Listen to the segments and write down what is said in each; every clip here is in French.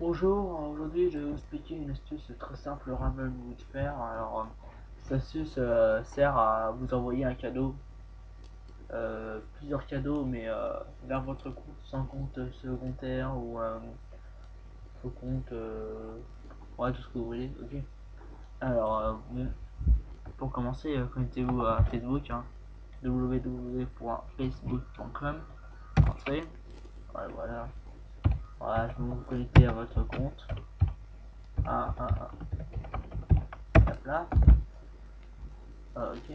Bonjour, aujourd'hui je vais vous expliquer une astuce très simple Ravelwood faire. Alors, cette astuce sert à vous envoyer un cadeau, plusieurs cadeaux, mais vers votre compte, sans compte secondaire ou faux compte, ouais, tout ce que vous voulez, ok. Alors, bon, pour commencer, connectez-vous à Facebook, hein, www.facebook.com, entrez, ouais, voilà, voilà, je vais vous connecter à votre compte, hop là. Ok,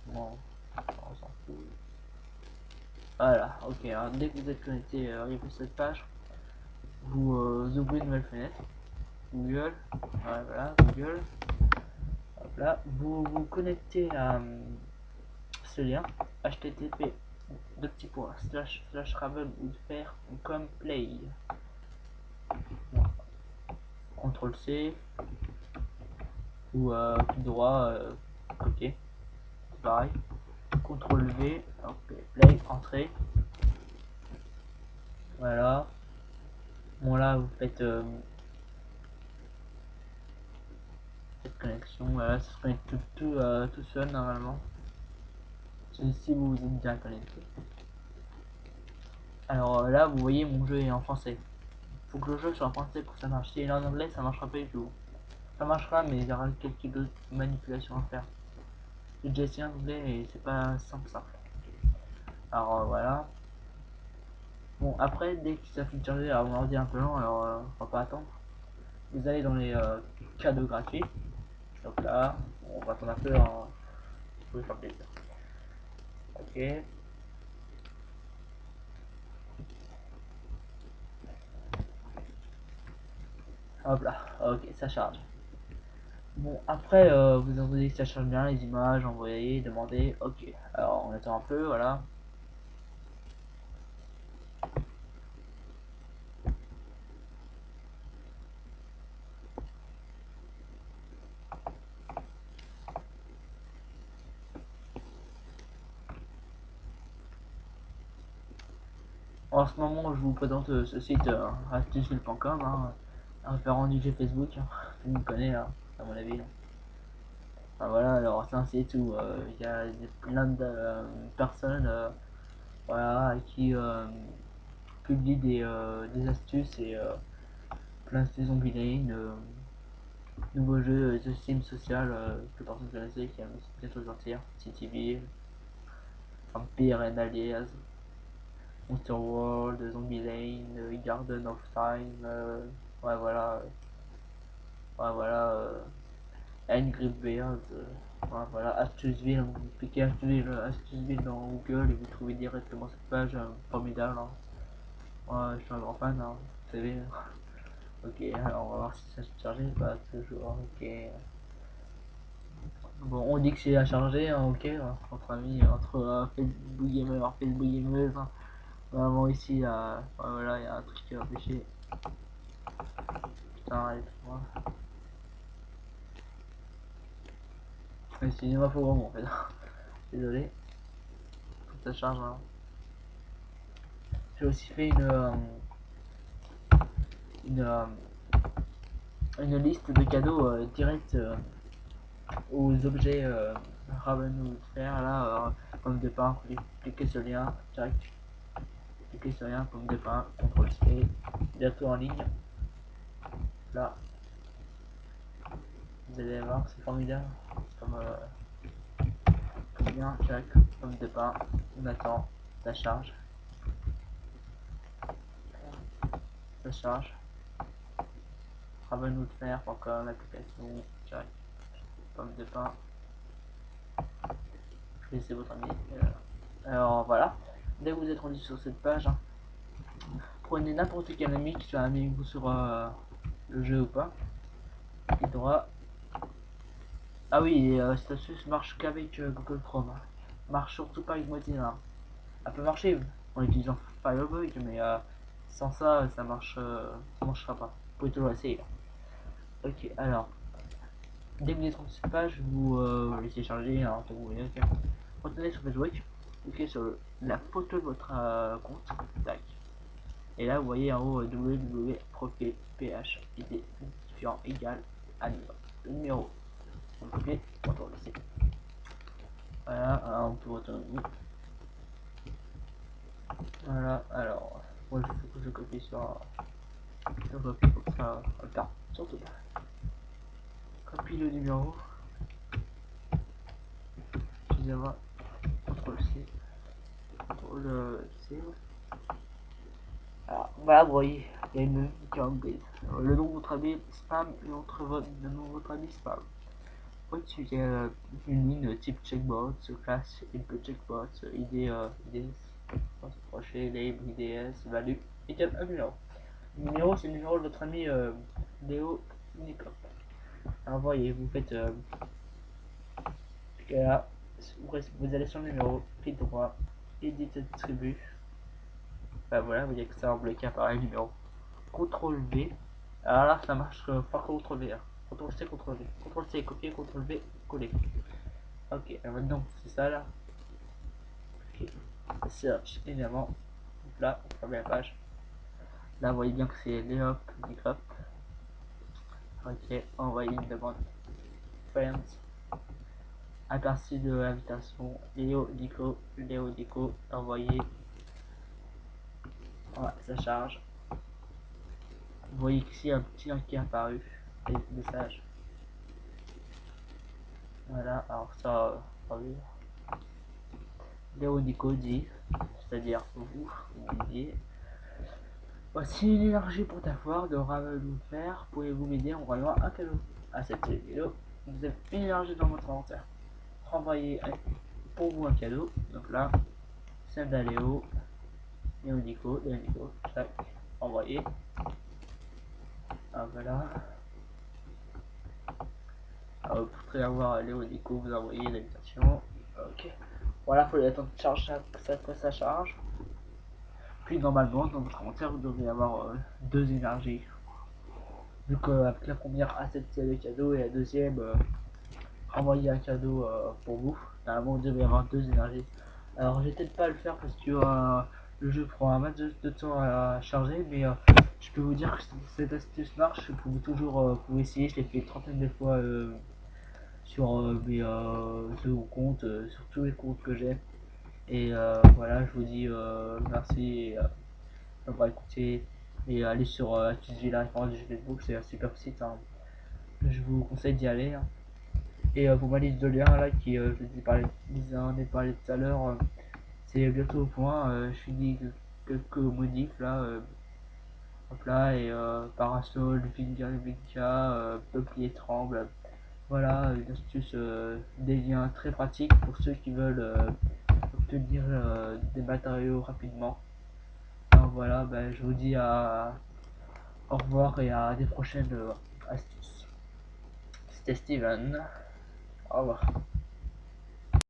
bon, on s'en fout. Voilà, ok, alors dès que vous êtes connecté, arrivé à cette page, vous ouvrez une nouvelle fenêtre, Google, ouais, voilà, Google, hop là, vous vous connectez à ce lien, http deux petits points, slash ravelwoodfair.com play, bon, CTRL C, ou clic droit, copier, c'est pareil, CTRL V, ok, play, entrée, voilà, bon là vous faites cette connexion, voilà, ça se connecte tout seul normalement, si vous vous êtes bien connecté. Alors là vous voyez mon jeu est en français, il faut que le jeu soit en français pour que ça marche. Si il est en anglais ça marchera pas du tout, ça marchera mais il y aura quelques d'autres manipulations à faire. J'ai déjà essayé en anglais et c'est pas simple. Alors voilà, bon après dès que ça finit de charger, alors mon ordi est un peu lent, alors on va pas attendre, vous allez dans les cadeaux gratuits, donc là on va attendre un peu, pour faire plaisir, ok. Hop là, ok, ça charge. Bon, après, vous entendez que ça charge bien les images, envoyer, demander, ok. Alors, on attend un peu, voilà. En ce moment, je vous présente ce site astuceville.com, hein, un référent du jeu Facebook, hein, tout le monde connaît, hein, à mon avis. Enfin, voilà, alors c'est un site où il y a plein de personnes, voilà, qui publient des astuces et plein de zombie lane, nouveau jeu The Sims Social que personne ne connaissait, qui va bientôt sortir, Cityville, Vampire and Alias, Monster World, Zombie Lane, Garden of Time, ouais voilà, ouais voilà, Angry Birds, ouais, voilà, Astusville, vous cliquez Astusville dans Google et vous trouvez directement cette page formidable, hein. Ouais, je suis un grand fan, hein, vous savez. Ok, alors on va voir si ça se charge pas toujours, ok. Bon, on dit que c'est à charger, hein, ok, entre amis, entre Facebook Gamers, hein. Vraiment ici, ouais, voilà, il y a un truc qui va pêcher. Putain, arrête-moi. Excusez-moi pour vraiment en fait. Désolé. Faut que ça charge, hein. J'ai aussi fait une, euh, une liste de cadeaux direct aux objets Ravenwood Fair, là, pomme de pain, cliquez sur le lien, direct. Cliquez sur le lien, pomme de pain, CTRL C, bientôt en ligne. Là, vous allez voir, c'est formidable. Comme bien, check, pomme de pain, on attend, ça charge, ravenwoodfair.com, l'application, check, pomme de pain, laissez votre ami. Alors voilà, dès que vous êtes rendu sur cette page, hein, prenez n'importe quel ami qui soit ami avec vous sur le jeu ou pas, et droit. Ah oui, cette astuce marche qu'avec Google Chrome, hein. Marche surtout pas avec Mozilla, hein. Elle peut marcher en utilisant Firebug, mais sans ça, ça marchera pas. Vous pouvez toujours essayer. Ok, alors, dès que vous êtes sur cette page, vous laissez charger, alors que vous voulez, ok. Retournez sur Facebook, cliquez sur la photo de votre compte, tac. Et là, vous voyez en haut www.profil ph identifiant égal à le numéro. Vous copiez, CTRL-C. Voilà, alors on peut retourner. Voilà, alors, moi il faut que je copie sur je copie comme ça, attends, surtout pas. Copie le numéro, excusez-moi, CTRL-C, CTRL-C. Alors, voilà, vous voyez, il y a une qui est anglaise. Le nom de votre ami spam, le nom de votre ami spam. Au-dessus, il y a une ligne type checkbox, classe, input checkbox, ID, IDS, crochet, label, IDS, value, égale un numéro. Le numéro, c'est le numéro de votre ami Léo Unicop. Alors, voyez, vous faites là, vous allez sur le numéro, clic droit, edit distribue. Ben voilà, vous voyez que ça en bleu qui apparaît le numéro. CTRL V. Alors là, ça marche pas CTRL V. Hein. CTRL C, CTRL V. CTRL C, copier, CTRL V, coller. Ok, alors maintenant, c'est ça là. Ok. Search, évidemment. Donc là, on ferme la page. Là, vous voyez bien que c'est Léop, Unicop. Ok, envoyer une demande. Friends. Aperçu de l'invitation. Léo, Nico, envoyer. Voilà, ça charge. Vous voyez qu'ici, un petit lien qui est apparu. Des messages. Voilà, alors ça, oui. Léo Nico dit, c'est-à-dire vous disiez, voici l'énergie pour ta foire de nous faire, pouvez-vous m'aider en envoyant un cadeau à cette vidéo. Vous avez une énergie dans votre inventaire. Renvoyez pour vous un cadeau. Donc là, celle d'Aléo, Léo Nico, chaque envoyé. Ah, voilà. Alors, pour très avoir Léo Nico, vous envoyez l'invitation. Ok. Voilà, il faut attendre de charge que ça charge. Puis normalement, dans votre inventaire, vous devez avoir deux énergies. Vu qu'avec la première accepter le cadeau et la deuxième envoyer un cadeau pour vous, normalement vous devez avoir deux énergies. Alors j'ai peut-être pas à le faire parce que le jeu prend un max de temps à charger, mais je peux vous dire que cette astuce marche. Vous pouvez toujours vous essayer, je l'ai fait une trentaine de fois sur mes seconds comptes, sur tous les comptes que j'ai. Et voilà, je vous dis merci d'avoir écouté et allez sur utiliser la référence du Facebook, c'est un super site. Hein. Je vous conseille d'y aller. Hein. Et pour ma liste de liens là, qui je vous en ai parlé tout à l'heure, c'est bientôt au point. Je finis quelques modifs là, hop là, et Parasol, Vinca, Peuplier Tremble. Voilà, une astuce, des liens très pratiques pour ceux qui veulent obtenir des matériaux rapidement. Alors voilà, ben, je vous dis au revoir et à des prochaines astuces. C'était Steven. Au revoir.